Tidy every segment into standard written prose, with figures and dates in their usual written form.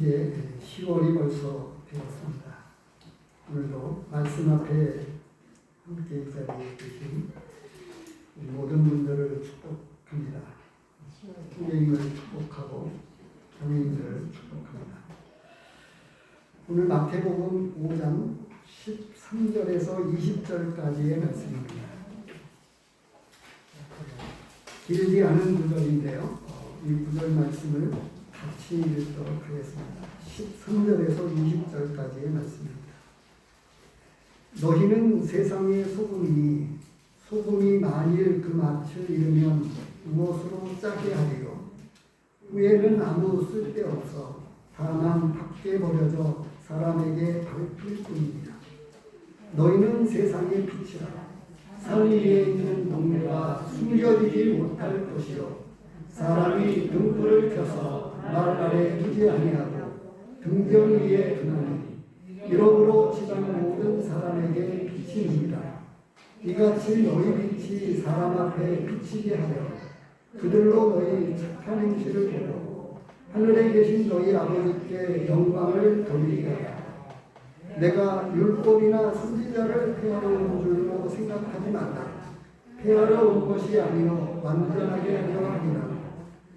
이제 10월이 벌써 되었습니다. 오늘도 말씀 앞에 함께 이 자리에 계신 모든 분들을 축복합니다. 선생님을 축복하고 교인들을 축복합니다. 오늘 마태복음 5장 13절에서 20절까지의 말씀입니다. 길지 않은 구절인데요. 이 구절 말씀을 같이 읽도록 하겠습니다. 13절에서 20절까지의 말씀입니다. 너희는 세상의 소금이니 소금이 만일 그 맛을 잃으면 무엇으로 짜게 하리요? 후에는 아무 쓸데없어 다만 밖에 버려져 사람에게 밟힐 뿐입니다. 너희는 세상의 빛이라. 산 위에 있는 동네가 숨겨지지 못할 것이요 사람이 등불을 켜서 날 아래 두지 아니하고 등경 위에 두나니 이러므로 지방 모든 사람에게 비칩니다. 이같이 너희 빛이 사람 앞에 비치게 하려 그들로 너희 착한 행실을 보고 하늘에 계신 너희 아버지께 영광을 돌리게 하라. 내가 율법이나 선지자를 폐하러 온 줄로 생각하지 말라. 폐하러 온 것이 아니요 완전하게 하려 함이라.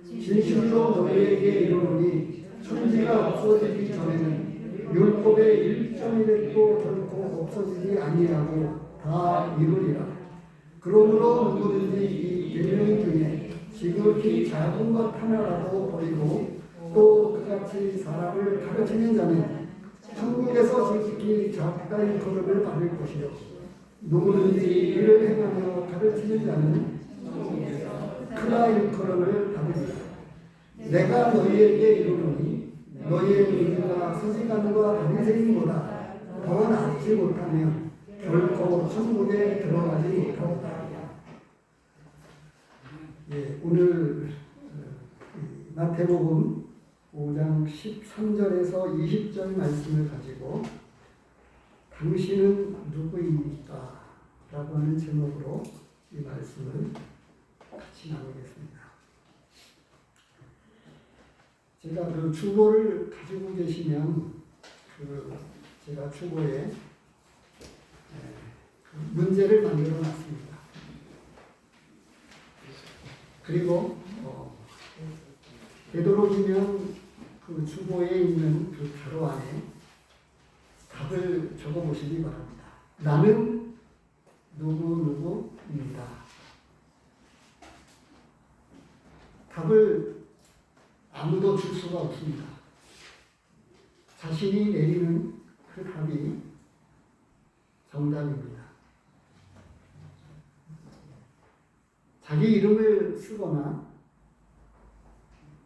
진실로 너희에게 이르노니 천지가 없어지기 전에는 율법의 1.1획도 결코 없어지지 아니하고 다 이루리라. 그러므로 누구든지 이 계명 중에 지극히 작은 것 하나라도 버리고 또 그같이 사람을 가르치는 자는 천국에서 지극히 작다의 거름을 받을 것이요 누구든지 이를 행하며 가르치는 자는 크다 일컬음을 받으리라. 내가 너희에게 이르노니 너희의 의가 서기관과 바리새인보다 더 낫지 못하면 결코 천국에 들어가지 못하리라. 오늘 마태복음 5장 13절에서 20절 말씀을 가지고 당신은 누구입니까? 라고 하는 제목으로 이 말씀을 같이 나누겠습니다. 제가 그 주보를 가지고 계시면 제가 주보에 문제를 만들어 놨습니다. 그리고 되도록이면 그 주보에 있는 그 가로 안에 답을 적어 보시기 바랍니다. 나는 누구입니다. 답을 아무도 줄 수가 없습니다. 자신이 내리는 그 답이 정답입니다. 자기 이름을 쓰거나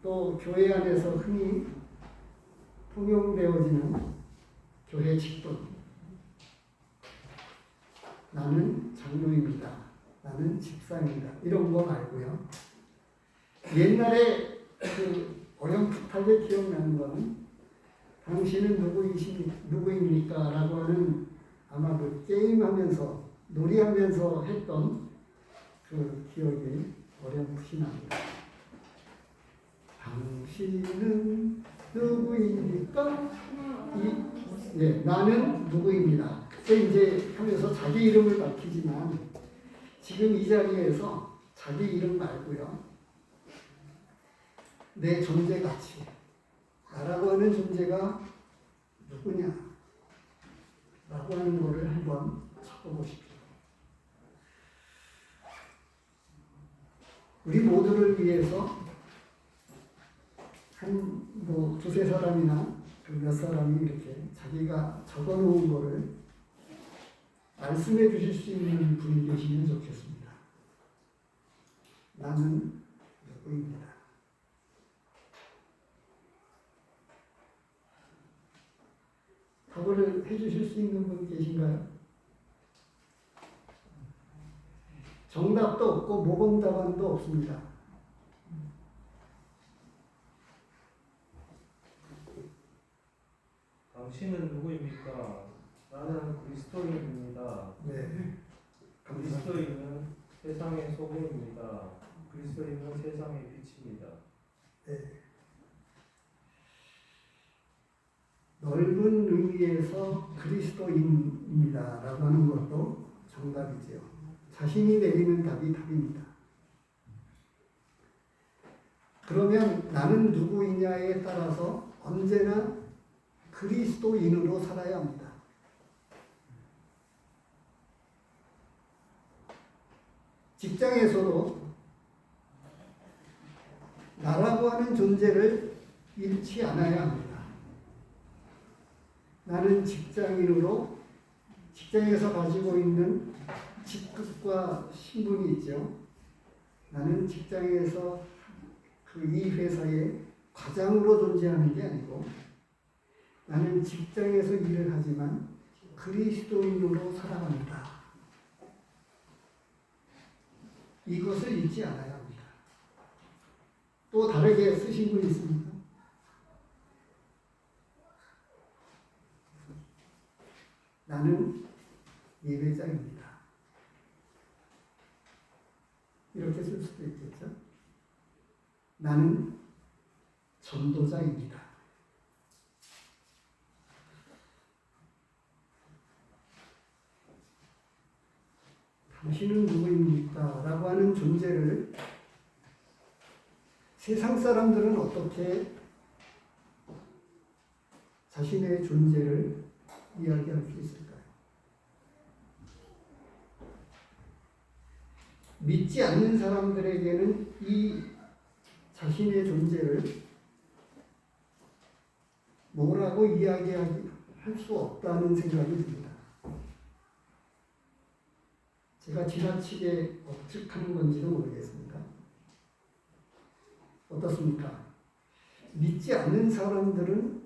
또 교회 안에서 흔히 통용되어지는 교회 직분, 나는 장로입니다. 나는 집사입니다. 이런 거 말고요. 옛날에 그 어렴풋하게 기억나는 거는 당신은 누구입니까? 라고 하는 아마 그 게임하면서 놀이하면서 했던 그 기억이 어렴풋이 납니다. 당신은 누구입니까? 나는 누구입니다. 그때 이제 하면서 자기 이름을 밝히지만 지금 이 자리에서 자기 이름 말고요. 내 존재 가치, 나라고 하는 존재가 누구냐? 라고 하는 거를 한번 적어보십시오. 우리 모두를 위해서 두세 사람이나 몇 사람이 이렇게 자기가 적어 놓은 거를 말씀해 주실 수 있는 분이 계시면 좋겠습니다. 나는 누구입니다. 답을 해 주실 수 있는 분 계신가요? 정답도 없고 모범답안도 없습니다. 당신은 누구입니까? 나는 그리스도인입니다. 네. 그리스도인은 세상의 소금입니다. 그리스도인은 세상의 빛입니다. 네. 넓은 의미에서 그리스도인입니다 라고 하는 것도 정답이지요. 자신이 내리는 답이 답입니다. 그러면 나는 누구이냐에 따라서 언제나 그리스도인으로 살아야 합니다. 직장에서도 나라고 하는 존재를 잃지 않아야 합니다. 나는 직장인으로 직장에서 가지고 있는 직급과 신분이 있죠. 나는 직장에서 이 회사의 과장으로 존재하는 게 아니고 나는 직장에서 일을 하지만 그리스도인으로 살아갑니다. 이것을 잊지 않아야 합니다. 또 다르게 쓰신 분 있습니까? 나는 예배자입니다. 이렇게 쓸 수도 있겠죠. 나는 전도자입니다. 당신은 누구입니까? 라고 하는 존재를 세상 사람들은 어떻게 자신의 존재를 이야기할 수 있을까요? 믿지 않는 사람들에게는 이 자신의 존재를 뭐라고 이야기할 수 없다는 생각이 듭니다. 제가 지나치게 억측하는 건지도 모르겠습니다. 어떻습니까? 믿지 않는 사람들은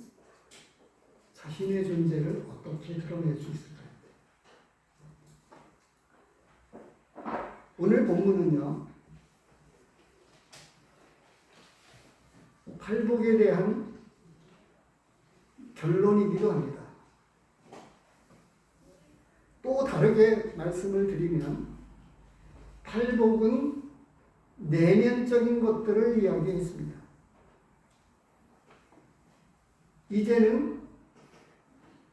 자신의 존재를 어떻게 드러낼 수 있을까요? 오늘 본문은요, 팔복에 대한 결론이기도 합니다. 또 다르게 말씀을 드리면 팔복은 내면적인 것들을 이야기했습니다. 이제는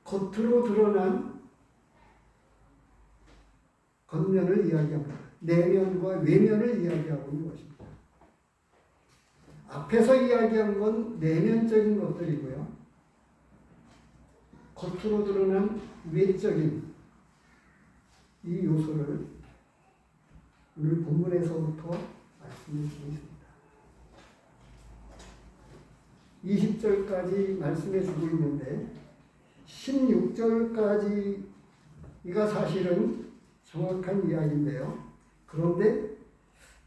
겉으로 드러난 겉면을 이야기합니다. 내면과 외면을 이야기하고 있는 것입니다. 앞에서 이야기한 건 내면적인 것들이고요. 겉으로 드러난 외적인 이 요소를 오늘 본문에서부터 말씀을 주고 있습니다. 20절까지 말씀해 주고 있는데 16절까지가 사실은 정확한 이야기인데요. 그런데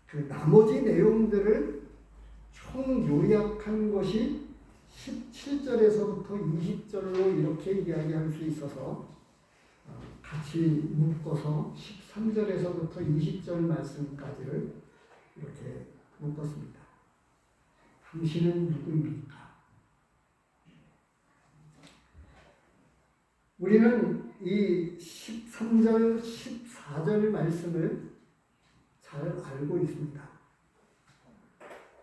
그 나머지 내용들을 총 요약한 것이 17절에서부터 20절로 이렇게 이야기할 수 있어서 같이 묶어서 13절에서부터 20절 말씀까지를 이렇게 묶었습니다. 당신은 누구입니까? 우리는 이 13절, 14절 말씀을 잘 알고 있습니다.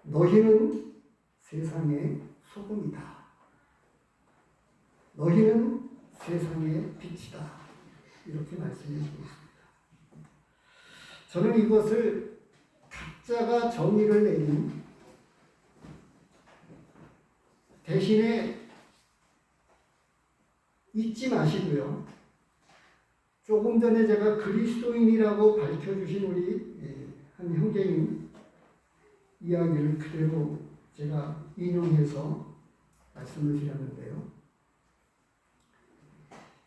너희는 세상의 소금이다. 너희는 세상의 빛이다. 이렇게 말씀해 주고 있습니다. 저는 이것을 각자가 정의를 내린 대신에 잊지 마시고요. 조금 전에 제가 그리스도인이라고 밝혀주신 우리 한 형제님 이야기를 그대로 제가 인용해서 말씀을 드렸는데요.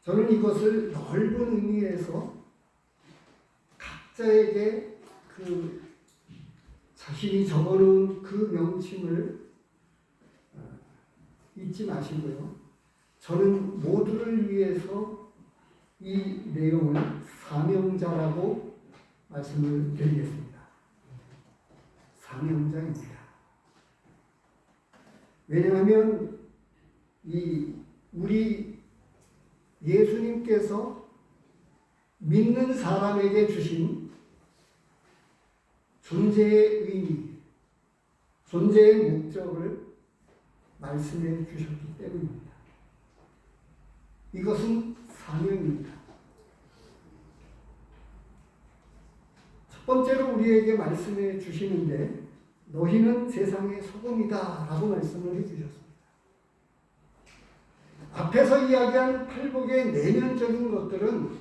저는 이것을 넓은 의미에서 각자에게 그 자신이 적어놓은 그 명칭을 잊지 마시고요. 저는 모두를 위해서 이 내용을 사명자라고 말씀을 드리겠습니다. 사명자입니다. 왜냐하면 우리 예수님께서 믿는 사람에게 주신 존재의 의미, 존재의 목적을 말씀해 주셨기 때문입니다. 이것은 사명입니다. 첫 번째로 우리에게 말씀해 주시는데 너희는 세상의 소금이다 라고 말씀을 해주셨습니다. 앞에서 이야기한 팔복의 내면적인 것들은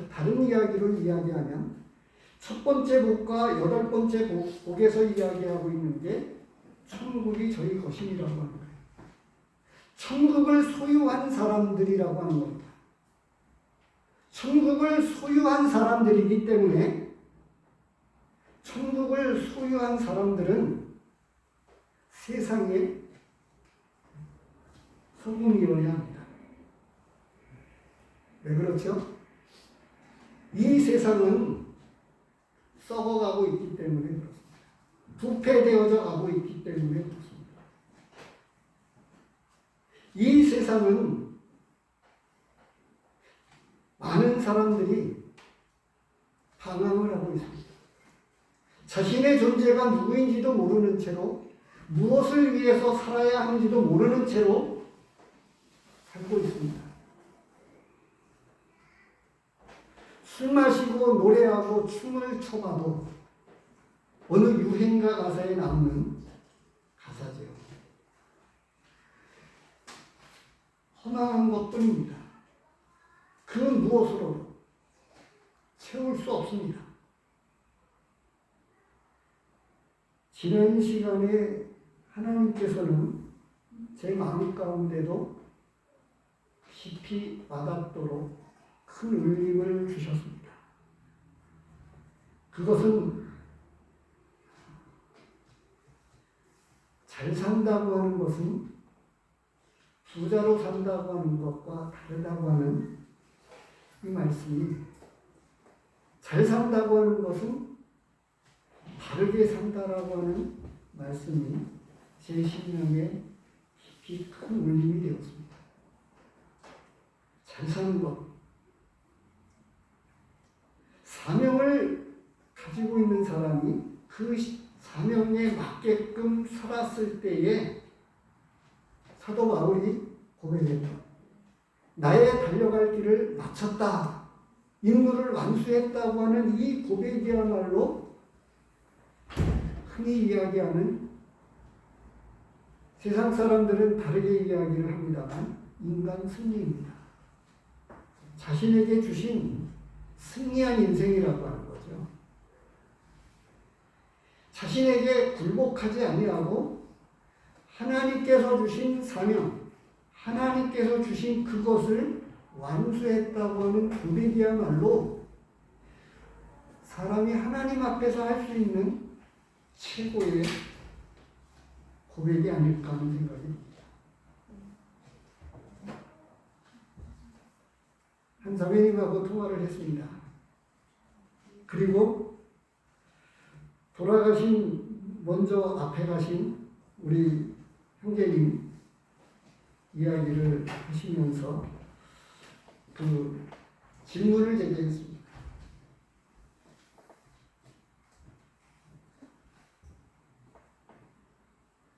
다른 이야기로 이야기하면 첫 번째 복과 여덟 번째 복에서 이야기하고 있는 게 천국이 저희 것임이라고 하는 거예요. 천국을 소유한 사람들이라고 하는 겁니다. 천국을 소유한 사람들이기 때문에 천국을 소유한 사람들은 세상에 소금이어야 합니다. 왜 그렇죠? 이 세상은 썩어가고 있기 때문에 그렇습니다. 부패되어져 가고 있기 때문에 그렇습니다. 이 세상은 많은 사람들이 방황을 하고 있습니다. 자신의 존재가 누구인지도 모르는 채로 무엇을 위해서 살아야 하는지도 모르는 채로 살고 있습니다. 술 마시고 노래하고 춤을 춰봐도 어느 유행가 가사에 나오는 가사죠. 허망한 것뿐입니다. 그 무엇으로 채울 수 없습니다. 지난 시간에 하나님께서는 제 마음 가운데도 깊이 와닿도록 큰 울림을 주셨습니다. 그것은 잘 산다고 하는 것은 부자로 산다고 하는 것과 다르다고 하는 이 말씀이, 잘 산다고 하는 것은 바르게 산다라고 하는 말씀이 제 심령에 깊이 큰 울림이 되었습니다. 잘 사는 것, 사명을 가지고 있는 사람이 그 사명에 맞게끔 살았을 때에 사도 바울이 고백했다. 나의 달려갈 길을 마쳤다. 임무를 완수했다고 하는 이 고백이야말로 흔히 이야기하는, 세상 사람들은 다르게 이야기를 합니다만, 인간 승리입니다. 자신에게 주신 승리한 인생이라고 하는 거죠. 자신에게 굴복하지 아니하고 하나님께서 주신 사명, 하나님께서 주신 그것을 완수했다고 하는 고백이야말로 사람이 하나님 앞에서 할 수 있는 최고의 고백이 아닐까 하는 생각이 듭니다. 한 자매님하고 통화를 했습니다. 그리고 돌아가신, 먼저 앞에 가신 우리 형제님 이야기를 하시면서 그 질문을 제게 했습니다.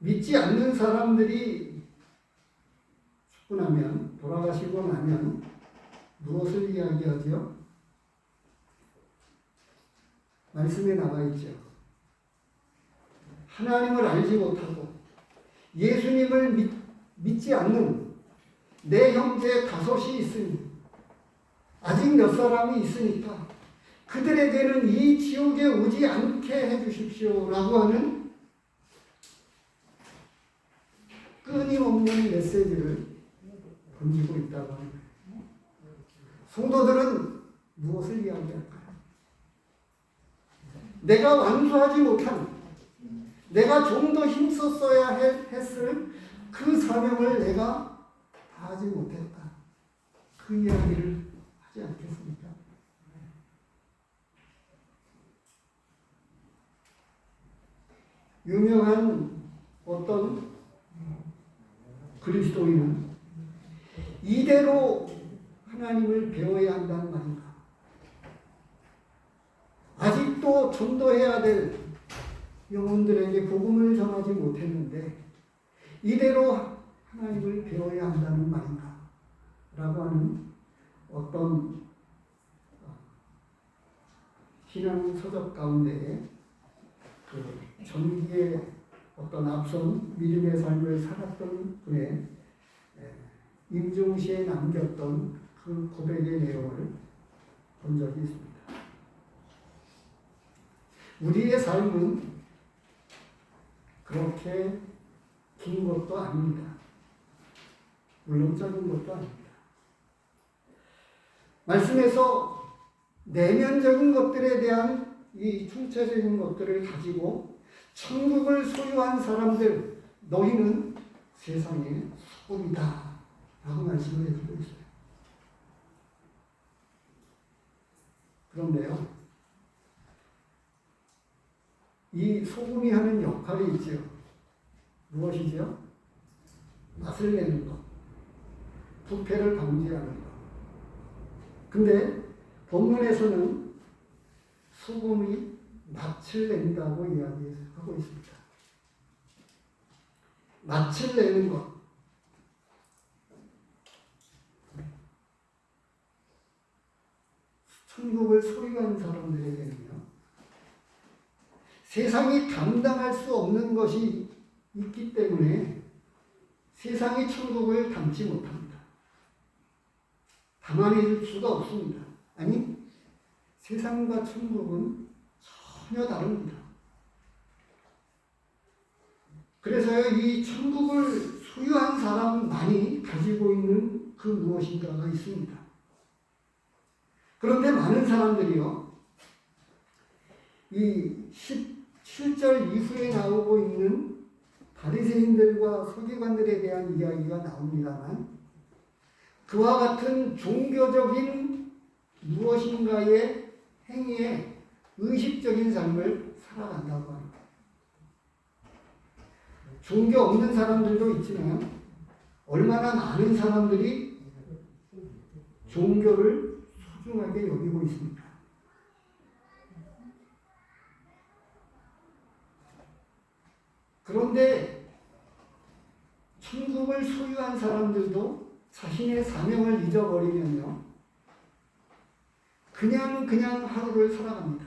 믿지 않는 사람들이 죽고 나면, 돌아가시고 나면 무엇을 이야기하죠? 말씀에 나와 있죠. 하나님을 알지 못하고 예수님을 믿지 않는 내 형제 다섯이 있으니, 아직 몇 사람이 있으니까 그들에게는 이 지옥에 오지 않게 해주십시오 라고 하는 끊임없는 메시지를 던지고 있다고 하는 거예요. 성도들은 무엇을 이야기할까요? 내가 완수하지 못한, 내가 좀 더 힘썼어야 했을 그 사명을 내가 다 하지 못했다. 그 이야기를 하지 않겠습니까? 유명한 어떤 그리스도인은 이대로 하나님을 배워야 한다는 말인가? 아직도 전도해야 될 영혼들에게 복음을 전하지 못했는데 이대로 하나님을 배워야 한다는 말인가? 하는 어떤 신앙 서적 가운데에 그 전기의 어떤 앞선 믿음의 삶을 살았던 분의 임종시에 남겼던 그 고백의 내용을 본 적이 있습니다. 우리의 삶은 그렇게 긴 것도 아닙니다. 물론 짧은 것도 아닙니다. 말씀에서 내면적인 것들에 대한 이 총체적인 것들을 가지고 천국을 소유한 사람들, 너희는 세상의 소금이다 라고 말씀을 해주고 있어요. 그런데요, 이 소금이 하는 역할이 있죠. 무엇이죠? 맛을 내는 것, 부패를 방지하는 것. 근데 본문에서는 소금이 맛을 낸다고 이야기하고 있습니다. 맛을 내는 것. 천국을 소유한 사람들에게는요, 세상이 감당할 수 없는 것이 있기 때문에 세상이 천국을 담지 못합니다. 담아낼 수가 없습니다. 아니, 세상과 천국은 전혀 다릅니다. 그래서 이 천국을 소유한 사람만이 가지고 있는 그 무엇인가가 있습니다. 그런데 많은 사람들이요, 이 17절 이후에 나오고 있는 바리새인들과 서기관들에 대한 이야기가 나옵니다만, 그와 같은 종교적인 무엇인가의 행위에 의식적인 삶을 살아간다고 합니다. 종교 없는 사람들도 있지만 얼마나 많은 사람들이 종교를 소중하게 여기고 있습니다. 그런데 천국을 소유한 사람들도 자신의 사명을 잊어버리면요, 그냥 하루를 살아갑니다.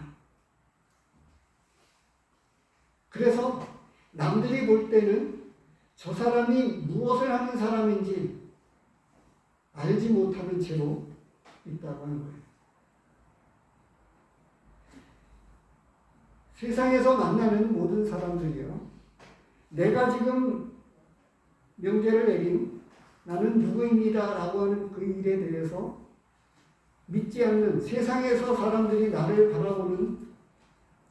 그래서 남들이 볼 때는 저 사람이 무엇을 하는 사람인지 알지 못하는 채로 있다고 하는 거예요. 세상에서 만나는 모든 사람들이요, 내가 지금 명제를 내린 나는 누구입니다 라고 하는 그 일에 대해서 믿지 않는, 세상에서 사람들이 나를 바라보는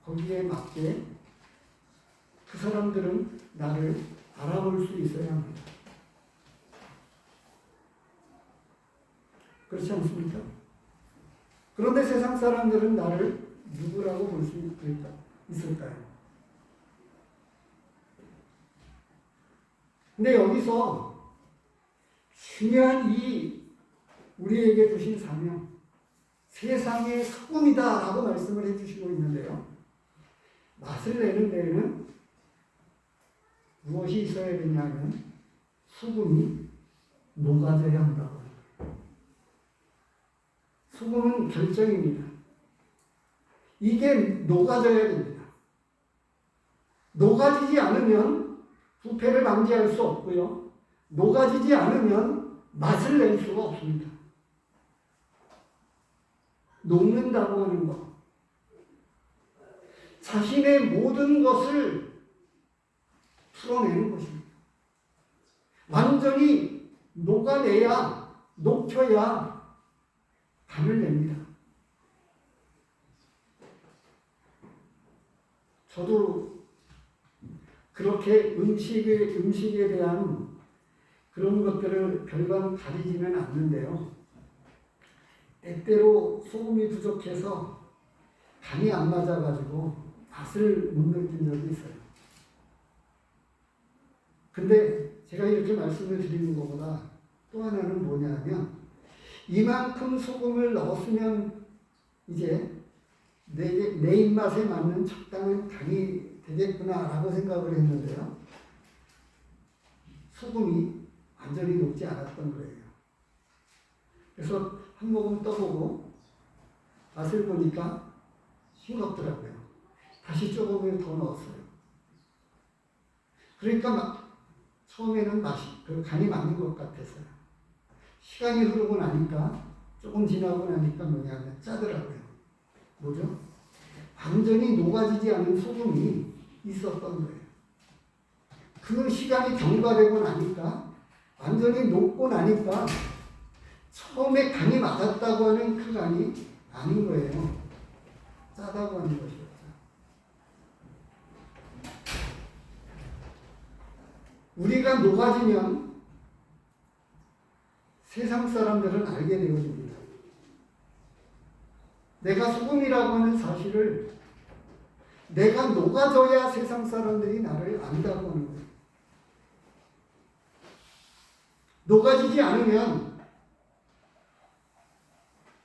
거기에 맞게 그 사람들은 나를 알아볼 수 있어야 합니다. 그렇지 않습니까? 그런데 세상 사람들은 나를 누구라고 볼 수 있을까요? 근데 여기서 중요한 이 우리에게 주신 사명, 세상의 소금이다 라고 말씀을 해주시고 있는데요, 맛을 내는 데에는 무엇이 있어야 되냐면 소금이 녹아져야 한다고 합니다. 소금은 결정입니다. 이게 녹아져야 됩니다. 녹아지지 않으면 부패를 방지할 수 없고요, 녹아지지 않으면 맛을 낼 수가 없습니다. 녹는다고 하는 것, 자신의 모든 것을 풀어내는 것입니다. 완전히 녹아내야, 녹혀야 간을 냅니다. 저도 그렇게 음식에 대한 그런 것들을 별반 가리지는 않는데요, 때때로 소금이 부족해서 간이 안 맞아가지고 맛을 못 느낀 적이 있어요. 근데 제가 이렇게 말씀을 드리는 것보다 또 하나는 뭐냐면, 이만큼 소금을 넣었으면 이제 내 입맛에 맞는 적당한 간이 되겠구나라고 생각을 했는데요, 소금이 완전히 녹지 않았던 거예요. 그래서 한 모금 떠보고 맛을 보니까 싱겁더라고요. 다시 조금을 더 넣었어요. 그러니까 처음에는 그 간이 맞는 것 같았어요. 시간이 흐르고 나니까 조금 지나고 나니까 뭐냐면 짜더라고요. 뭐죠? 완전히 녹아지지 않은 소금이 있었던 거예요. 그 시간이 경과되고 나니까 완전히 녹고 나니까 처음에 간이 맞았다고 하는 그 간이 아닌 거예요. 짜다고 하는 것이었죠. 우리가 녹아지면 세상 사람들은 알게 되어집니다. 내가 소금이라고 하는 사실을 내가 녹아져야 세상 사람들이 나를 안다고 하는 거예요. 녹아지지 않으면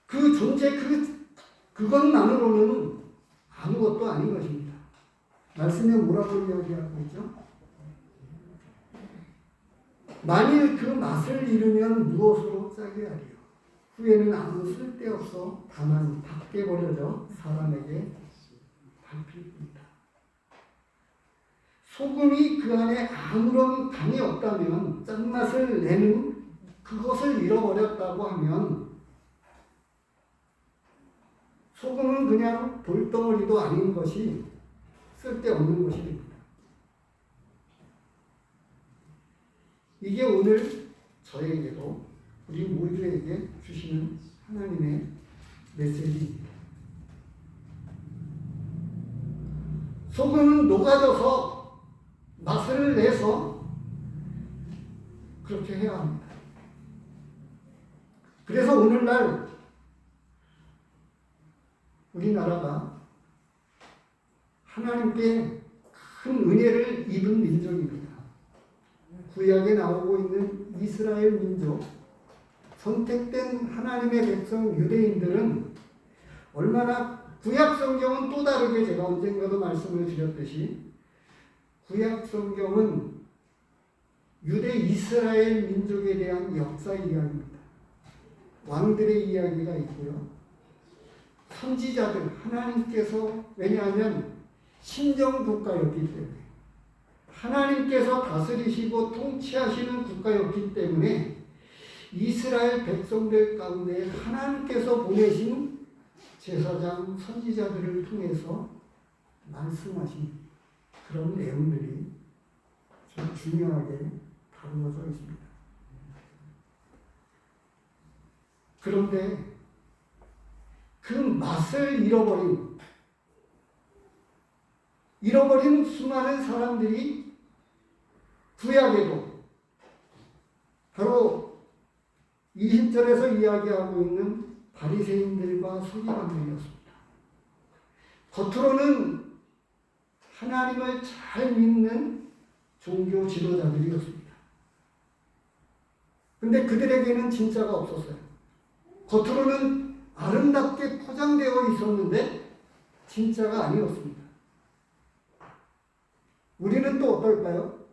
그 존재 그것만으로는 아무것도 아닌 것입니다. 말씀에 뭐라고 이야기하고 있죠? 만일 그 맛을 잃으면 무엇으로 짜게 하리요? 후에는 아무 쓸데없어 다만 밖에 버려져 사람에게 밟힐 뿐이다. 소금이 그 안에 아무런 간이 없다면 짠맛을 내는 그것을 잃어버렸다고 하면 소금은 그냥 돌덩어리도 아닌 것이 쓸데없는 것이 됩니다. 이게 오늘 저에게도 우리 모두에게 주시는 하나님의 메시지입니다. 소금은 녹아져서 맛을 내서 그렇게 해야 합니다. 그래서 오늘날 우리나라가 하나님께 큰 은혜를 입은 민족입니다. 구약에 나오고 있는 이스라엘 민족, 선택된 하나님의 백성 유대인들은 얼마나 구약 성경은 또 다르게 제가 언젠가도 말씀을 드렸듯이 구약 성경은 유대 이스라엘 민족에 대한 역사 이야기입니다. 왕들의 이야기가 있고요. 선지자들, 하나님께서, 왜냐하면 신정국가였기 때문에 하나님께서 다스리시고 통치하시는 국가였기 때문에 이스라엘 백성들 가운데 하나님께서 보내신 제사장, 선지자들을 통해서 말씀하신 그런 내용들이 좀 중요하게 다루어져 있습니다. 그런데 그 맛을 잃어버린 수많은 사람들이 구약에도 바로 20절에서 이야기하고 있는 바리새인들과 서기관들이었습니다. 겉으로는 하나님을 잘 믿는 종교 지도자들이었습니다. 근데 그들에게는 진짜가 없었어요. 겉으로는 아름답게 포장되어 있었는데 진짜가 아니었습니다. 우리는 또 어떨까요?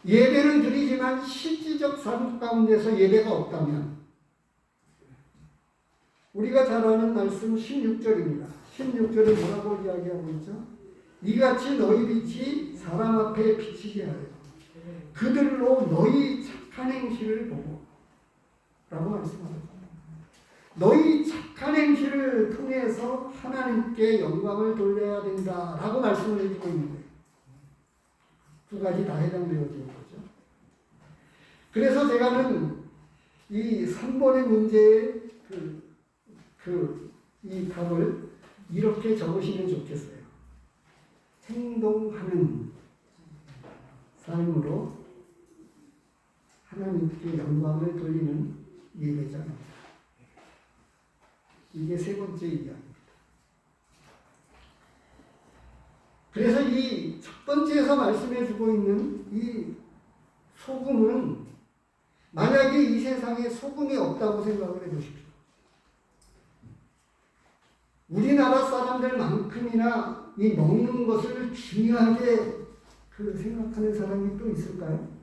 예배는 드리지만 실질적 삶 가운데서 예배가 없다면 우리가 잘 아는 말씀 16절입니다. 16절은 뭐라고 이야기하고 있죠? 이같이 너희 빛이 사람 앞에 비치게 하여 그들로 너희 착한 행실을 보고 라고 말씀하셨습니다. 너희 착한 행실을 통해서 하나님께 영광을 돌려야 된다라고 말씀을 해주고 있는 거예요. 두 가지 다 해당되어지는 거죠. 그래서 제가는 이 3번의 문제의 이 답을 이렇게 적으시면 좋겠어요. 행동하는 삶으로 하나님께 영광을 돌리는 예배자입니다. 이게 세 번째 이야기입니다. 그래서 이 첫 번째에서 말씀해주고 있는 이 소금은 만약에 이 세상에 소금이 없다고 생각을 해보십시오. 우리나라 사람들만큼이나 이 먹는 것을 중요하게 생각하는 사람이 또 있을까요?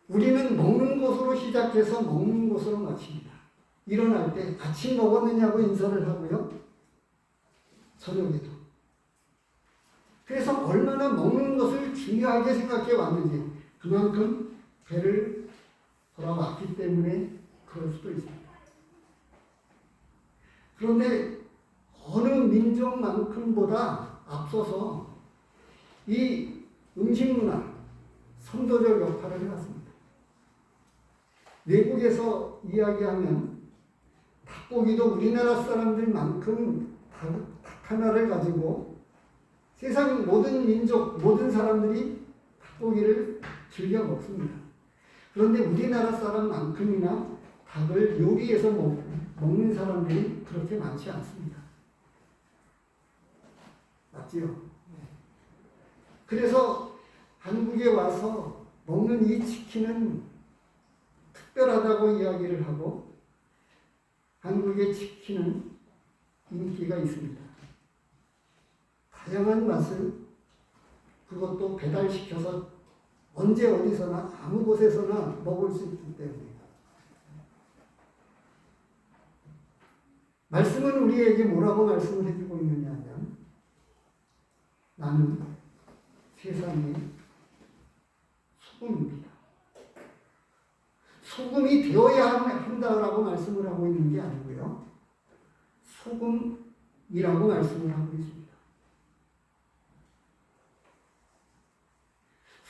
우리는 먹는 것으로 시작해서 먹는 것으로 마칩니다. 일어날 때 아침 먹었느냐고 인사를 하고요. 저녁에도. 그래서 얼마나 먹는 것을 중요하게 생각해 왔는지 그만큼 배를 돌아왔기 때문에 그럴 수도 있습니다. 그런데 어느 민족만큼보다 앞서서 이 음식 문화, 선도적 역할을 해왔습니다. 외국에서 이야기하면 닭고기도 우리나라 사람들만큼 닭 하나를 가지고 세상 모든 민족, 모든 사람들이 닭고기를 즐겨 먹습니다. 그런데 우리나라 사람만큼이나 닭을 요리해서 먹는 사람들이 그렇게 많지 않습니다. 맞지요? 그래서 한국에 와서 먹는 이 치킨은 특별하다고 이야기를 하고 한국의 치킨은 인기가 있습니다. 다양한 맛을 그것도 배달시켜서 언제 어디서나 아무 곳에서나 먹을 수 있기 때문입니다. 말씀은 우리에게 뭐라고 말씀을 해주고 있느냐 하면 나는 세상의 소금입니다. 소금이 되어야 한다라고 말씀을 하고 있는 게 아니고요. 소금이라고 말씀을 하고 있습니다.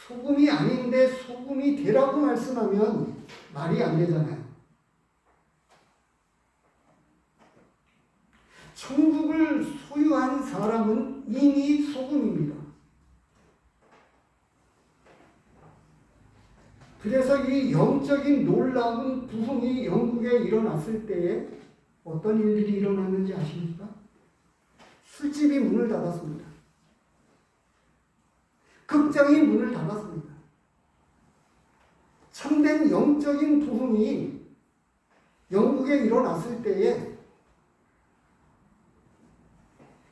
소금이 아닌데 소금이 되라고 말씀하면 말이 안 되잖아요. 천국을 소유한 사람은 이미 소금입니다. 그래서 이 영적인 놀라운 부흥이 영국에 일어났을 때에 어떤 일들이 일어났는지 아십니까? 술집이 문을 닫았습니다. 극장이 문을 닫았습니다. 참된 영적인 부흥이 영국에 일어났을 때에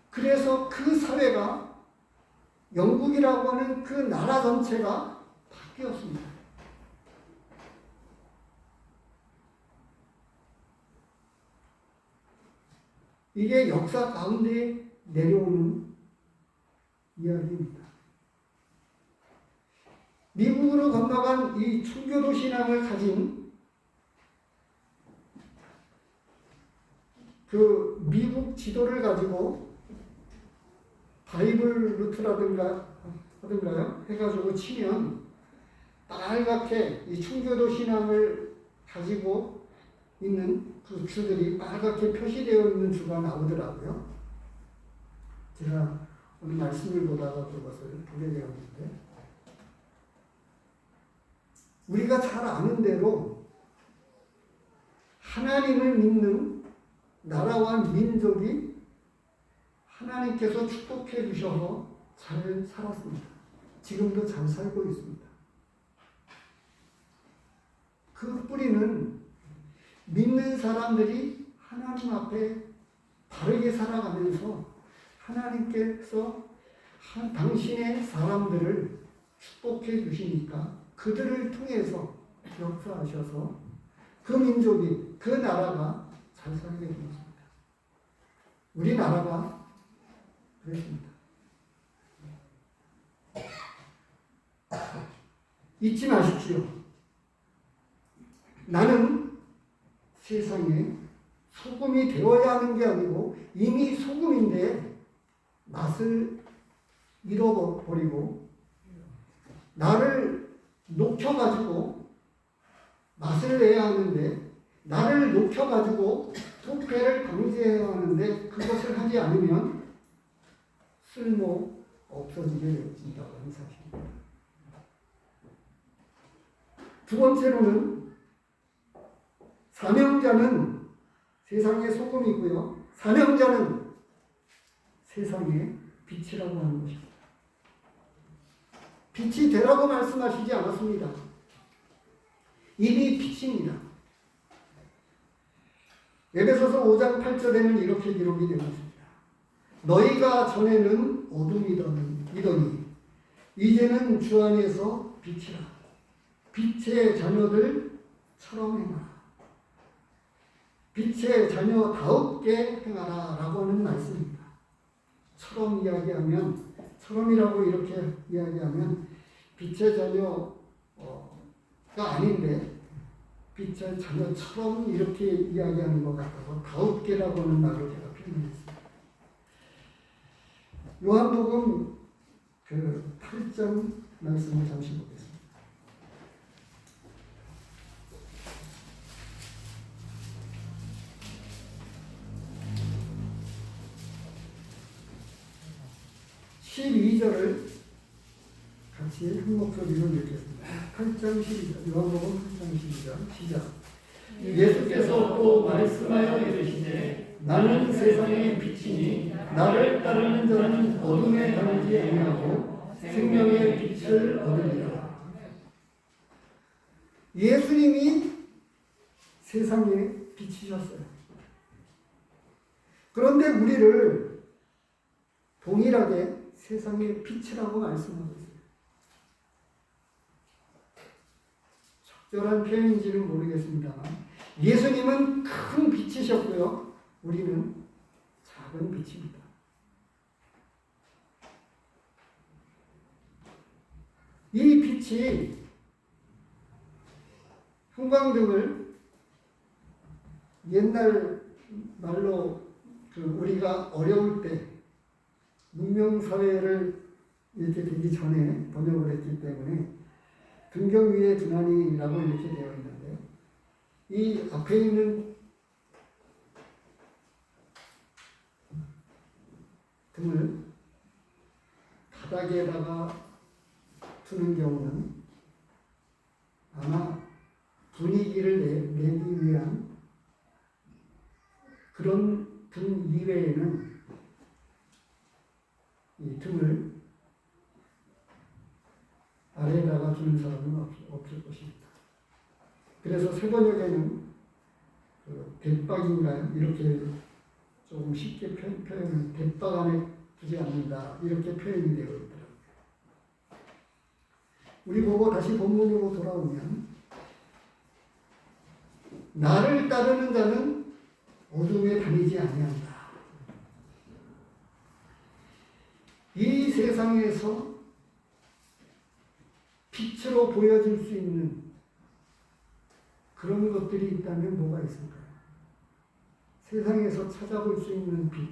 그래서 그 사회가 영국이라고 하는 그 나라 전체가 바뀌었습니다. 이게 역사 가운데 내려오는 이야기입니다. 미국으로 건너간 이 청교도 신앙을 가진 그 미국 지도를 가지고 바이블 루트라든가 하든가요 해가지고 치면 빨갛게 이 청교도 신앙을 가지고 있는 그 주들이 빨갛게 표시되어 있는 주가 나오더라고요. 제가 오늘 말씀을 보다가 그것을 보게 되었는데 우리가 잘 아는 대로 하나님을 믿는 나라와 민족이 하나님께서 축복해 주셔서 잘 살았습니다. 지금도 잘 살고 있습니다. 그 뿌리는 믿는 사람들이 하나님 앞에 바르게 살아가면서 하나님께서 당신의 사람들을 축복해 주시니까 그들을 통해서 역사하셔서 그 민족이, 그 나라가 잘 살게 되었습니다. 우리나라가 그랬습니다. 잊지 마십시오. 나는 세상에 소금이 되어야 하는 게 아니고 이미 소금인데 맛을 잃어버리고 나를 녹여가지고 맛을 내야 하는데 나를 녹여가지고 독배를 방지해야 하는데 그것을 하지 않으면 쓸모 없어지게 되어진다고 하는 사실입니다. 두 번째로는 사명자는 세상의 소금이고요. 사명자는 세상의 빛이라고 하는 것입니다. 빛이 되라고 말씀하시지 않았습니다. 이미 빛입니다. 에베소서 5장 8절에는 이렇게 기록이 되어 있습니다. 너희가 전에는 어둠이더니 이제는 주 안에서 빛이라. 빛의 자녀들처럼 행하라. 빛의 자녀다웁게 행하라 라고 하는 말씀입니다. 처럼 이야기하면, 처럼이라고 이렇게 이야기하면 빛의 자녀가 아닌데 빛의 자녀처럼 이렇게 이야기하는 것 같아서 다웁게라고 하는 말을 제가 표현했습니다. 요한복음 8장 말씀을 잠시 보겠습니다. (12절을) 같이 한 목소리로 읽겠습니다. 8장 12절, 요한복음 8장 12절 시작. 예수께서 또 말씀하여 이르시되 나는 세상의 빛이니 나를 따르는 자는 어둠에 다니지 아니하고 생명의 빛을 얻으리라. 예수님이 세상의 빛이셨어요. 그런데 우리를 동일하게 세상의 빛이라고 말씀하고 있어요. 적절한 표현인지는 모르겠습니다만 예수님은 큰 빛이셨고요. 우리는 작은 빛입니다. 이 빛이 형광등을 옛날 말로 우리가 어려울 때 문명사회를 이렇게 되기 전에 번역을 했기 때문에 등경 위에 등한이라고 이렇게 되어 있는데 이 앞에 있는 등을 바닥에다가 두는 경우는 아마 분위기를 내기 위한 그런 등 이외에는 이 등을 아래에다가 두는 사람은 없을 것입니다. 그래서 세번역에는 대박인가요? 이렇게 조금 쉽게 표현을 대박 안에 두지 않는다 이렇게 표현이 되어 있더라고요. 우리 보고 다시 본문으로 돌아오면 나를 따르는 자는 어둠에 다니지 아니한다. 이 세상에서 빛으로 보여질 수 있는 그런 것들이 있다면 뭐가 있을까요? 세상에서 찾아볼 수 있는 빛.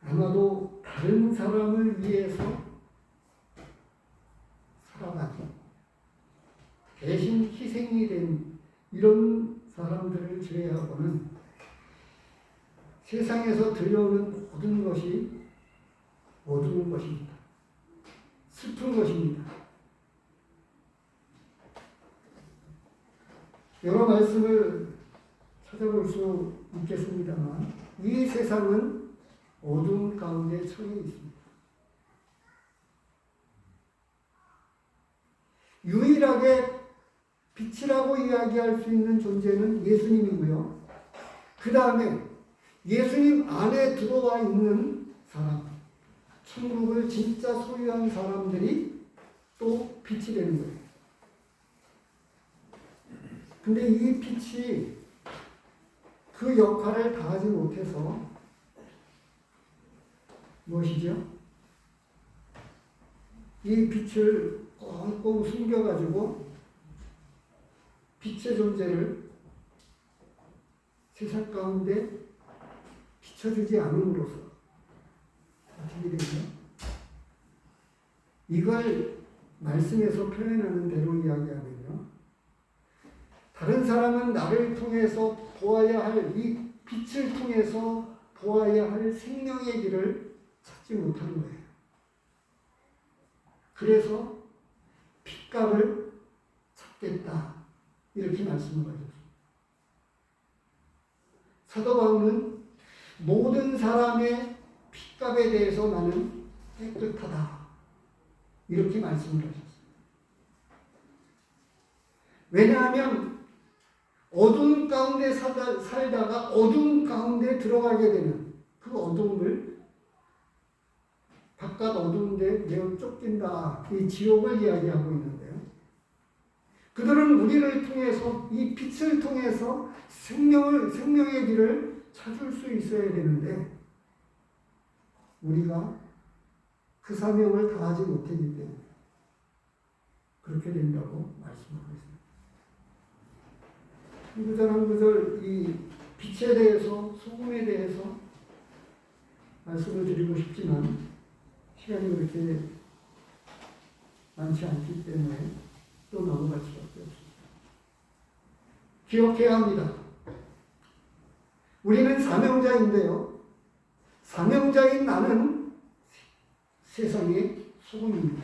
아마도 다른 사람을 위해서 살아가기, 대신 희생이 된 이런 사람들을 제외하고는 세상에서 들려오는 모든 것이 어두운 것입니다. 슬픈 것입니다. 여러 말씀을 찾아볼 수 있겠습니다만 이 세상은 어둠 가운데 처해 있습니다. 유일하게 빛이라고 이야기할 수 있는 존재는 예수님이고요. 그 다음에 예수님 안에 들어와 있는 사람, 천국을 진짜 소유한 사람들이 또 빛이 되는 거예요. 근데 이 빛이 그 역할을 다하지 못해서 무엇이죠? 이 빛을 꽁꽁 숨겨가지고 빛의 존재를 세상 가운데 비춰주지 않음으로써 어떻게 되죠? 이걸 말씀에서 표현하는 대로 이야기하면요. 다른 사람은 나를 통해서 보아야 할 이 빛을 통해서 보아야 할 생명의 길을 찾지 못하는 거예요. 그래서 빛값을 찾겠다. 이렇게 말씀을 하셨습니다. 사도 바울은 모든 사람의 빛값에 대해서 나는 깨끗하다. 이렇게 말씀을 하셨습니다. 왜냐하면 어두운 가운데 살다가 어두운 가운데 들어가게 되는 그 어두움을 바깥 어두운데 매우 쫓긴다. 이 지옥을 이야기하고 있는데요. 그들은 우리를 통해서 이 빛을 통해서 생명의 길을 찾을 수 있어야 되는데 우리가 그 사명을 다하지 못했기 때문에 그렇게 된다고 말씀하고 있습니다. 한 구절 한 구절 이 빛에 대해서 소금에 대해서 말씀을 드리고 싶지만 시간이 그렇게 많지 않기 때문에 또 넘어갈 수밖에 없습니다. 기억해야 합니다. 우리는 사명자인데요. 사명자인 나는 세상의 소금입니다.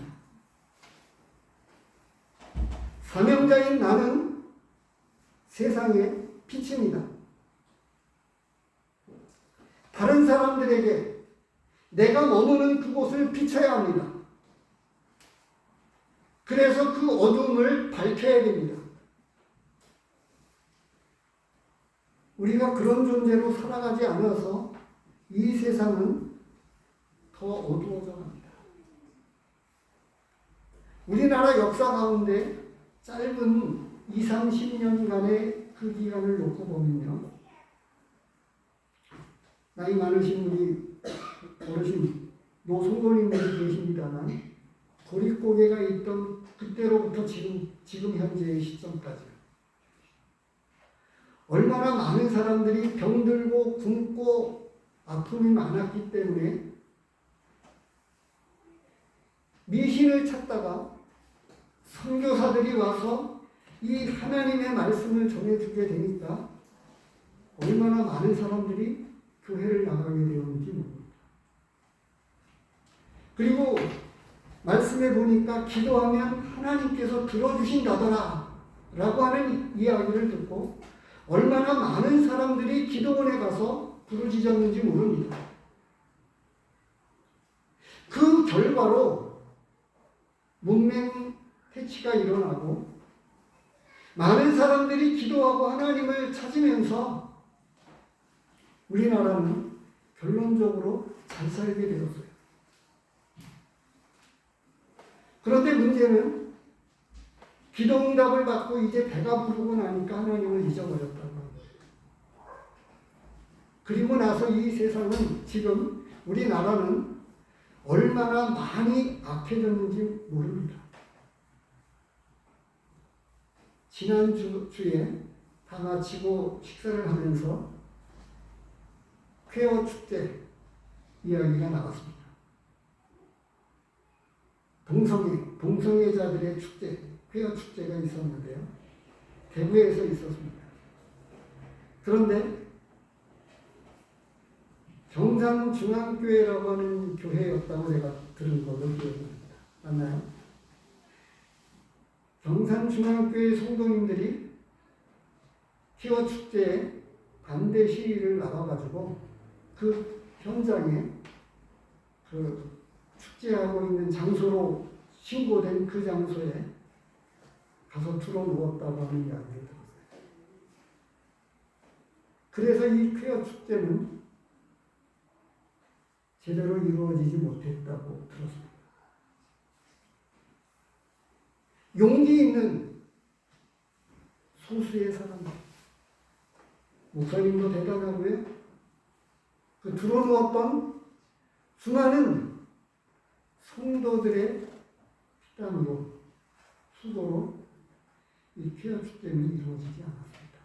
사명자인 나는 세상의 빛입니다. 다른 사람들에게 내가 머무는 그곳을 비춰야 합니다. 그래서 그 어둠을 밝혀야 됩니다. 우리가 그런 존재로 살아가지 않아서 이 세상은 더 어두워져 갑니다. 우리나라 역사 가운데 짧은 20, 30년간의 그 기간을 놓고 보면요. 나이 많으신 우리 어르신 노송도님들이 계십니다만 고립고개가 있던 그때로부터 지금 현재의 시점까지 얼마나 많은 사람들이 병들고 굶고 아픔이 많았기 때문에 미신을 찾다가 선교사들이 와서 이 하나님의 말씀을 전해주게 되니까 얼마나 많은 사람들이 교회를 나가게 되었는지 모릅니다. 그리고 말씀해 보니까 기도하면 하나님께서 들어주신다더라 라고 하는 이야기를 듣고 얼마나 많은 사람들이 기도원에 가서 부르짖었는지 모릅니다. 그 결과로 문맹 퇴치가 일어나고 많은 사람들이 기도하고 하나님을 찾으면서 우리나라는 결론적으로 잘 살게 되었어요. 그런데 문제는 기도응답을 받고 이제 배가 부르고 나니까 하나님을 잊어버렸다고 합니다. 그리고 나서 이 세상은 지금 우리나라는 얼마나 많이 악해졌는지 모릅니다. 지난주에 다 마치고 식사를 하면서 쾌어 축제 이야기가 나왔습니다. 동성애자들의 축제, 쾌어 축제가 있었는데요. 대구에서 있었습니다. 그런데 경산중앙교회라고 하는 교회였다고 제가 들은 걸로 기억합니다. 맞나요? 경산중앙교회 성도님들이 쾌어 축제에 반대 시위를 나가가지고 그 현장에 그 축제하고 있는 장소로 신고된 그 장소에 가서 들어 누웠다고 하는 이야기를 들었어요. 그래서 이 쾌어 축제는 제대로 이루어지지 못했다고 들었습니다. 용기 있는 소수의 사람들, 목사님도 대단하고요. 그 들어 누웠던 수많은 성도들의 피땀으로 수고로 이 쾌어 축제는 이루어지지 않았습니다.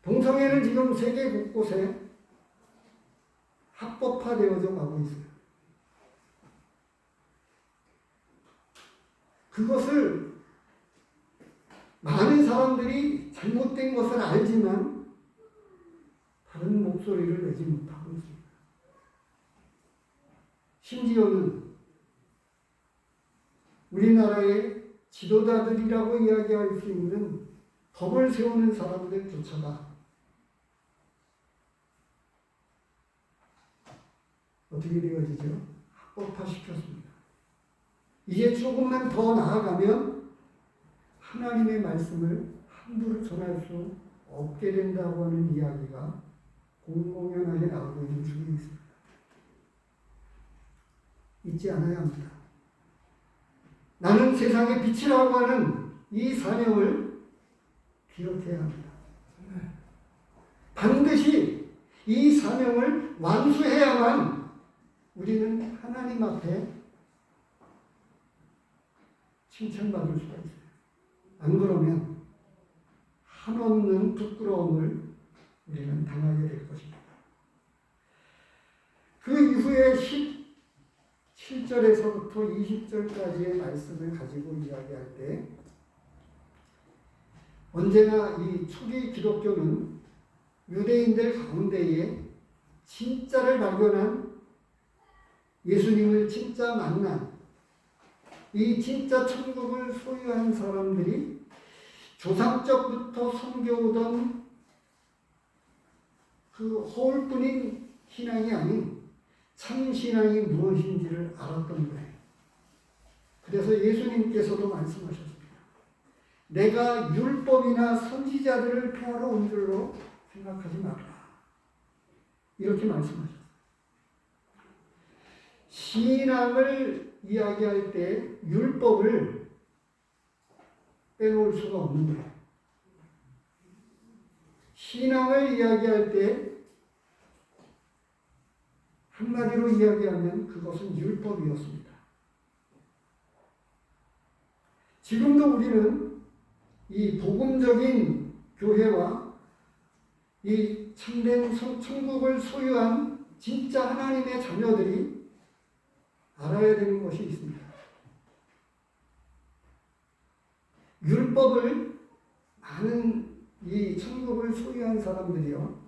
동성애는 지금 세계 곳곳에 합법화되어져 가고 있어요. 그것을 많은 사람들이 잘못된 것을 알지만 다른 목소리를 내지 못하고 있습니다. 심지어는 우리나라의 지도자들이라고 이야기할 수 있는 법을 세우는 사람들조차가 어떻게 되어지죠? 합법화시켰습니다. 이제 조금만 더 나아가면 하나님의 말씀을 함부로 전할 수 없게 된다고 하는 이야기가 공공연하게 나오고 있는 중에 있습니다. 잊지 않아야 합니다. 나는 세상의 빛이라고 하는 이 사명을 기억해야 합니다. 반드시 이 사명을 완수해야만 우리는 하나님 앞에 칭찬받을 수가 있어요. 안 그러면 한없는 부끄러움을 우리는 당하게 될 것입니다. 그 이후에 17절에서부터 20절까지의 말씀을 가지고 이야기할 때 언제나 이 초기 기독교는 유대인들 가운데에 진짜를 발견한 예수님을 진짜 만난 이 진짜 천국을 소유한 사람들이 조상적부터 섬겨오던 그 허울뿐인 신앙이 아닌 참 신앙이 무엇인지를 알았던 거예요. 그래서 예수님께서도 말씀하셨습니다. 내가 율법이나 선지자들을 폐하러 온 줄로 생각하지 마라. 이렇게 말씀하셨어요. 신앙을 이야기할 때 율법을 빼놓을 수가 없는 거예요. 신앙을 이야기할 때 한마디로 이야기하면 그것은 율법이었습니다. 지금도 우리는 이 복음적인 교회와 이 참된 천국을 소유한 진짜 하나님의 자녀들이 알아야 되는 것이 있습니다. 율법을 많은 이 천국을 소유한 사람들이요,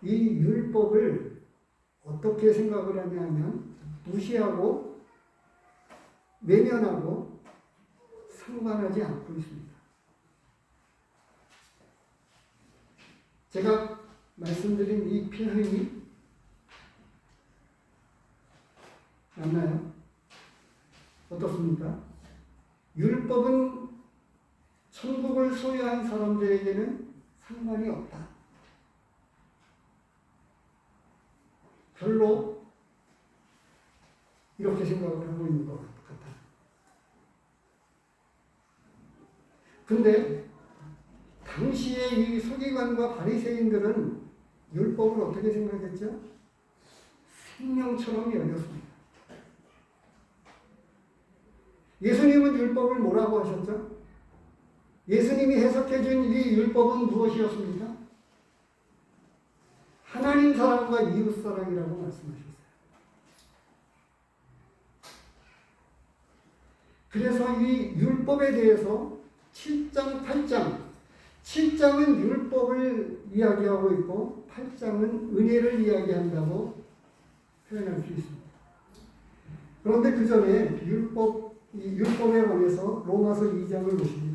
이 율법을 어떻게 생각을 하냐면 무시하고 외면하고 상관하지 않고 있습니다. 제가 말씀드린 이 표현이 맞나요? 어떻습니까? 율법은 천국을 소유한 사람들에게는 상관이 없다. 별로 이렇게 생각을 하고 있는 것 같다. 근데 당시에 이 서기관과 바리새인들은 율법을 어떻게 생각했죠? 생명처럼 여겼습니다. 예수님은 율법을 뭐라고 하셨죠? 예수님이 해석해 준 이 율법은 무엇이었습니까? 하나님 사랑과 이웃 사랑이라고 말씀하셨어요. 그래서 이 율법에 대해서 7장, 8장, 7장은 율법을 이야기하고 있고 8장은 은혜를 이야기한다고 표현할 수 있습니다. 그런데 그 전에 율법에 관해서 로마서 2장을 보십니다.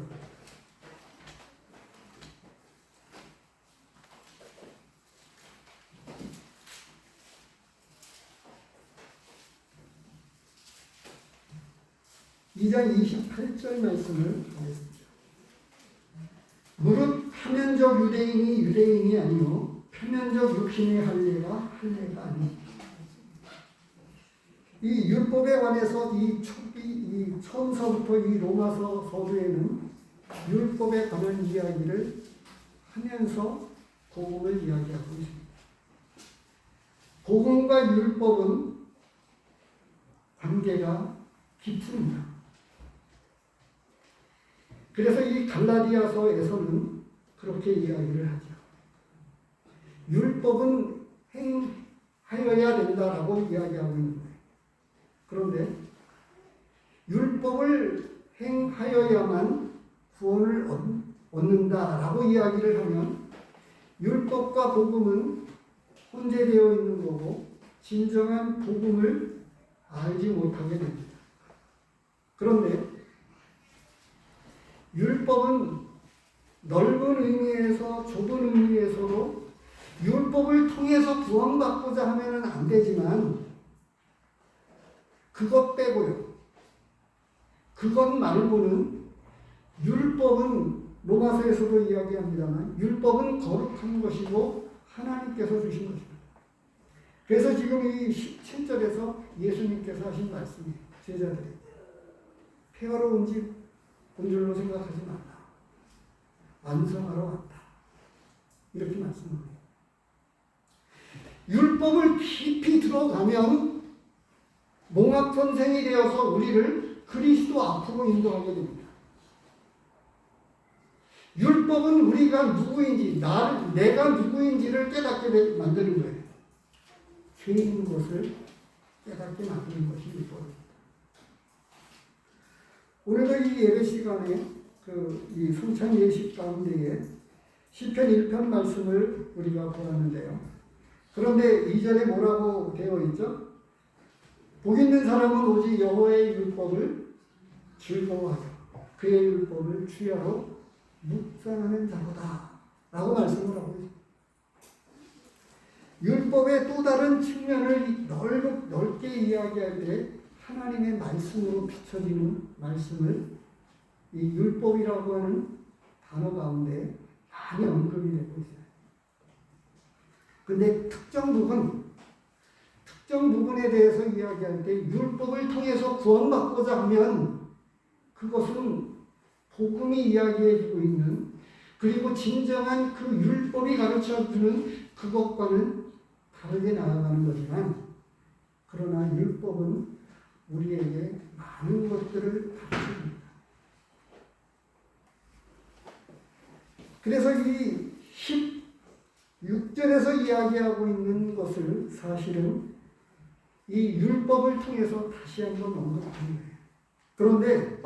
이 장 28절 말씀을 보겠습니다. 무릇 표면적 유대인이 유대인이 아니요 표면적 육신의 할례가 할례가 아니. 이 율법에 관해서 이 처음서부터 이 로마서 서두에는 율법에 관한 이야기를 하면서 복음을 이야기하고 있습니다. 복음과 율법은 관계가 깊습니다. 그래서 이 갈라디아서에서는 그렇게 이야기를 하죠. 율법은 행하여야 된다라고 이야기하고 있는 거예요. 그런데 율법을 행하여야만 구원을 얻는다라고 이야기를 하면 율법과 복음은 혼재되어 있는 거고 진정한 복음을 알지 못하게 됩니다. 그런데 율법은 넓은 의미에서 좁은 의미에서도 율법을 통해서 구원받고자 하면 안 되지만 그것 빼고요. 그것 말고는 율법은 로마서에서도 이야기합니다만 율법은 거룩한 것이고 하나님께서 주신 것입니다. 그래서 지금 이 17절에서 예수님께서 하신 말씀이 제자들에게 폐허로운 집 온 줄로 생각하지 말라. 완성하러 왔다. 이렇게 말씀합니다. 율법을 깊이 들어가면 몽합선생이 되어서 우리를 그리스도 앞으로 인도하게 됩니다. 율법은 우리가 누구인지, 내가 누구인지를 깨닫게 만드는 거예요. 죄인 것을 깨닫게 만드는 것이 율법입니다. 오늘도 이 예배 시간에 이 성찬 예식 가운데에 시편 1편 말씀을 우리가 보았는데요. 그런데 2절에 뭐라고 되어 있죠? 복 있는 사람은 오직 여호와의 율법을 즐거워하여 그의 율법을 주야로 묵상하는 자로다 라고 말씀을 하고 있습니다. 율법의 또 다른 측면을 넓게 이야기할 때 하나님의 말씀으로 비춰지는 말씀을 이 율법이라고 하는 단어 가운데 많이 언급이 되고 있어요. 근데 특정 부분에 대해서 이야기할 때 율법을 통해서 구원받고자 하면 그것은 복음이 이야기해주고 있는, 그리고 진정한 그 율법이 가르쳐주는 그것과는 다르게 나아가는 거지만, 그러나 율법은 우리에게 많은 것들을 가르쳐줍니다. 그래서 이 16절에서 이야기하고 있는 것을 사실은 이 율법을 통해서 다시 한번 언급하는 거예요. 그런데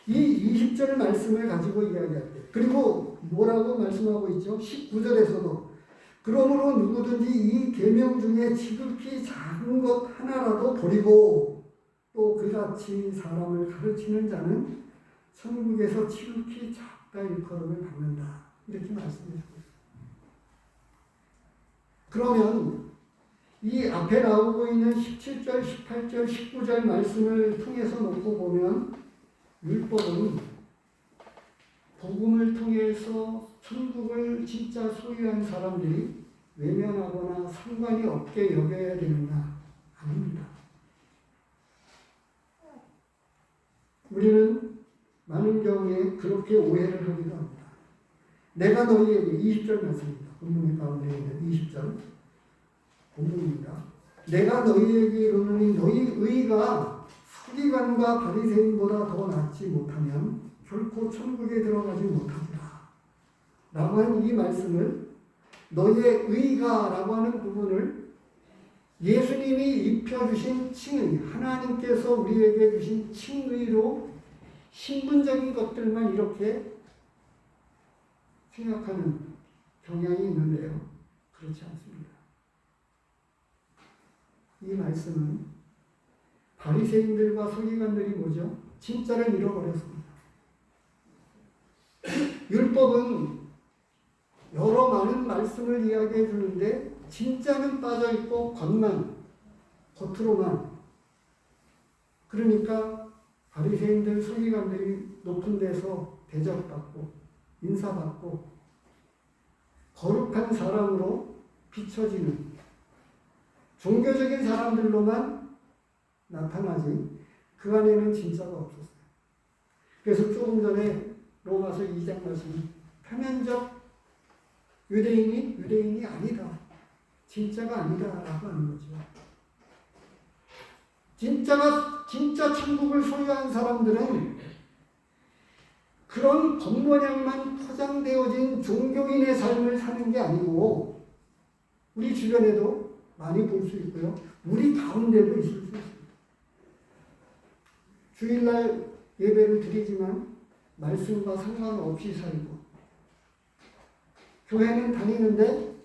이 20절 말씀을 가지고 이야기할 때, 그리고 뭐라고 말씀하고 있죠? 19절에서도 그러므로 누구든지 이 계명 중에 지극히 작은 것 하나라도 버리고 또 그같이 사람을 가르치는 자는 천국에서 지극히 작다 일컬음을 받는다. 이렇게 말씀해 주고 있습니다. 그러면 이 앞에 나오고 있는 17절, 18절, 19절 말씀을 통해서 놓고 보면 율법은 복음을 통해서 천국을 진짜 소유한 사람들이 외면하거나 상관이 없게 여겨야 되는가? 아닙니다. 우리는 많은 경우에 그렇게 오해를 하기도 합니다. 내가 너희에게 20절 말씀입니다. 본문 가운데 있는 20절 본문입니다. 내가 너희에게 이르노니 너희 의가 서기관과 바리새인보다 더 낫지 못하면 결코 천국에 들어가지 못하리라 라고 하는 이 말씀을, 너희의 의가 라고 하는 부분을 예수님이 입혀주신 칭의, 하나님께서 우리에게 주신 칭의로 신분적인 것들만 이렇게 생각하는 경향이 있는데요. 그렇지 않습니다. 이 말씀은 바리새인들과 서기관들이 뭐죠? 진짜를 잃어버렸습니다. 율법은 여러 많은 말씀을 이야기해 주는데 진짜는 빠져있고 겉으로만. 그러니까 바리새인들, 서기관들이 높은 데서 대접받고 인사받고 거룩한 사람으로 비춰지는 종교적인 사람들로만 나타나지 그 안에는 진짜가 없었어요. 그래서 조금 전에 로마서 2장 말씀이 표면적 유대인이 아니다. 진짜가 아니다라고 하는 거죠. 진짜 천국을 소유한 사람들은 그런 겉모양만 포장되어진 종교인의 삶을 사는 게 아니고, 우리 주변에도 많이 볼 수 있고요. 우리 가운데도 있을 수 있습니다. 주일날 예배를 드리지만 말씀과 상관없이 살고, 교회는 다니는데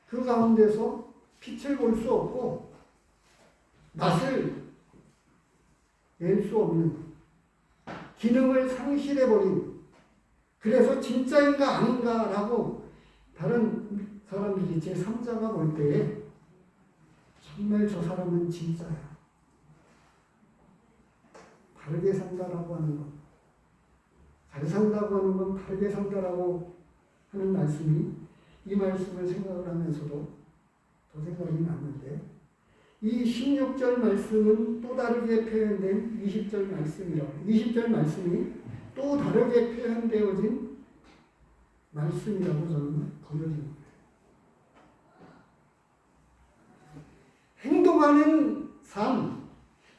그 가운데서 빛을 볼 수 없고 맛을 낼 수 없는, 기능을 상실해버린, 그래서 진짜인가 아닌가라고 다른 사람들이 제3자가 볼 때에 정말 저 사람은 진짜야, 바르게 산다라고 하는 것, 잘 산다고 하는 건 바르게 산다라고 하는 말씀이, 이 말씀을 생각을 하면서도 더 생각이 났는데, 이 16절 말씀은 또 다르게 표현된 20절 말씀이라고. 20절 말씀이 또 다르게 표현되어진 말씀이라고 저는 보여집니다. 행동하는 삶,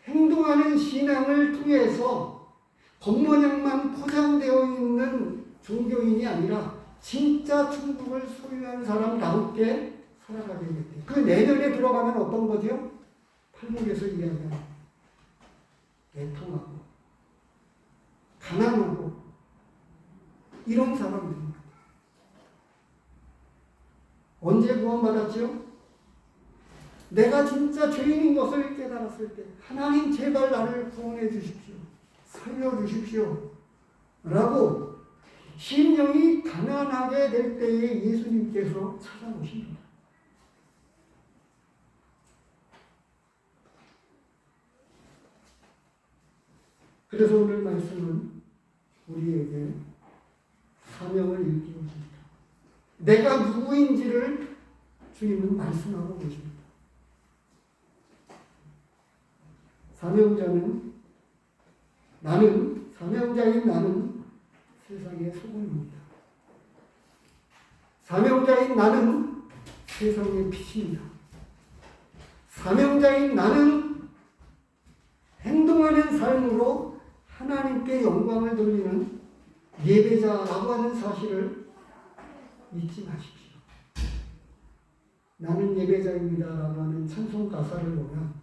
행동하는 신앙을 통해서 겉모양만 포장되어 있는 종교인이 아니라 진짜 천국을 소유한 사람답게 살아가게 됩니다. 그 내면에 들어가면 어떤 거죠? 팔목에서 이야기하는 애통하고 가난하고 이런 사람들입니다. 언제 구원받았죠? 내가 진짜 죄인인 것을 깨달았을 때 하나님 제발 나를 구원해 주십시오. 살려주십시오. 라고 심령이 가난하게 될 때에 예수님께서 찾아오십니다. 그래서 오늘 말씀은 우리에게 사명을 일깨워 줍니다. 내가 누구인지를 주님은 말씀하고 계십니다. 사명자인 나는 세상의 소금입니다. 사명자인 나는 세상의 빛입니다. 사명자인 나는 행동하는 삶으로 하나님께 영광을 돌리는 예배자라고 하는 사실을 잊지 마십시오. 나는 예배자입니다라고 하는 찬송 가사를 보면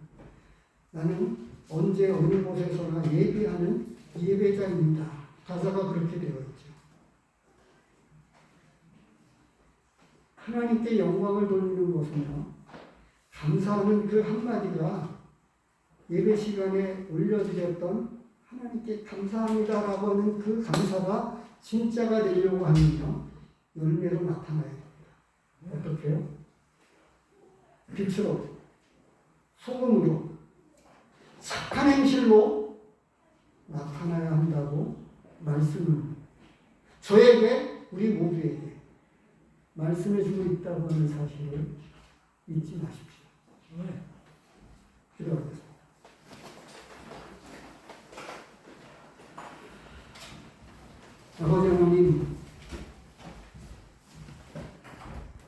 나는 언제 어느 곳에서나 예배하는 예배자입니다. 가사가 그렇게 되어 있죠. 하나님께 영광을 돌리는 것은요, 감사하는 그 한마디가 예배 시간에 올려드렸던 하나님께 감사합니다라고 하는 그 감사가 진짜가 되려고 하면요, 열매로 나타나야 됩니다. 어떻게요? 빛으로, 소금으로, 착한 행실로 나타나야 한다고 말씀은 저에게, 우리 모두에게 말씀해주고 있다고 하는 사실을 잊지 마십시오. 기도하겠습니다. 아버지 하나님,